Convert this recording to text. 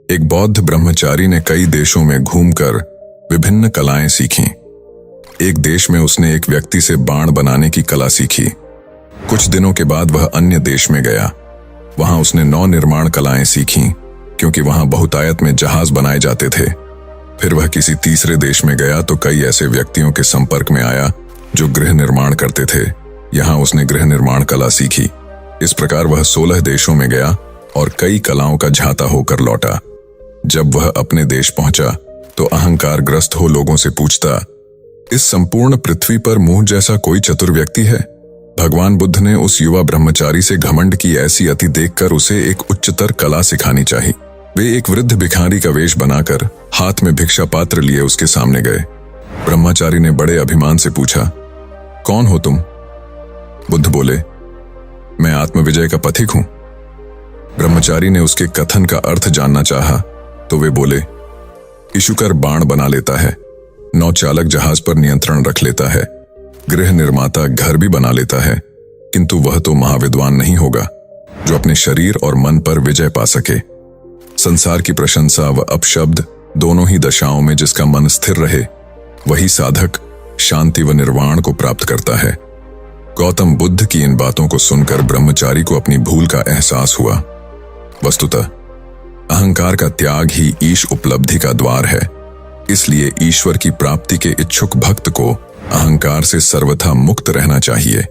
एक बौद्ध ब्रह्मचारी ने कई देशों में घूमकर विभिन्न कलाएं सीखीं। एक देश में उसने एक व्यक्ति से बाण बनाने की कला सीखी। कुछ दिनों के बाद वह अन्य देश में गया। वहां उसने नौ निर्माण कलाएं सीखीं, क्योंकि वहां बहुतायत में जहाज बनाए जाते थे। फिर वह किसी तीसरे देश में गया तो कई ऐसे व्यक्तियों के संपर्क में आया जो गृह निर्माण करते थे। यहां उसने गृह निर्माण कला सीखी। इस प्रकार वह 16 देशों में गया और कई कलाओं का झाता होकर लौटा। जब वह अपने देश पहुंचा तो अहंकारग्रस्त हो लोगों से पूछता, इस संपूर्ण पृथ्वी पर मुंह जैसा कोई चतुर व्यक्ति है? भगवान बुद्ध ने उस युवा ब्रह्मचारी से घमंड की ऐसी अति देखकर उसे एक उच्चतर कला सिखानी चाहिए। वे एक वृद्ध भिखारी का वेश बनाकर हाथ में भिक्षा पात्र लिए उसके सामने गए। ब्रह्मचारी ने बड़े अभिमान से पूछा, कौन हो तुम? बुद्ध बोले, मैं आत्मविजय का पथिक हूं। ब्रह्मचारी ने उसके कथन का अर्थ जानना चाहा तो वे बोले, इशुकर बाण बना लेता है, नौचालक जहाज पर नियंत्रण रख लेता है, गृह निर्माता घर भी बना लेता है, किंतु वह तो महाविद्वान नहीं होगा जो अपने शरीर और मन पर विजय पा सके। संसार की प्रशंसा व अपशब्द दोनों ही दशाओं में जिसका मन स्थिर रहे, वही साधक शांति व निर्वाण को प्राप्त करता है। गौतम बुद्ध की इन बातों को सुनकर ब्रह्मचारी को अपनी भूल का एहसास हुआ। वस्तुतः अहंकार का त्याग ही ईश उपलब्धि का द्वार है। इसलिए ईश्वर की प्राप्ति के इच्छुक भक्त को अहंकार से सर्वथा मुक्त रहना चाहिए।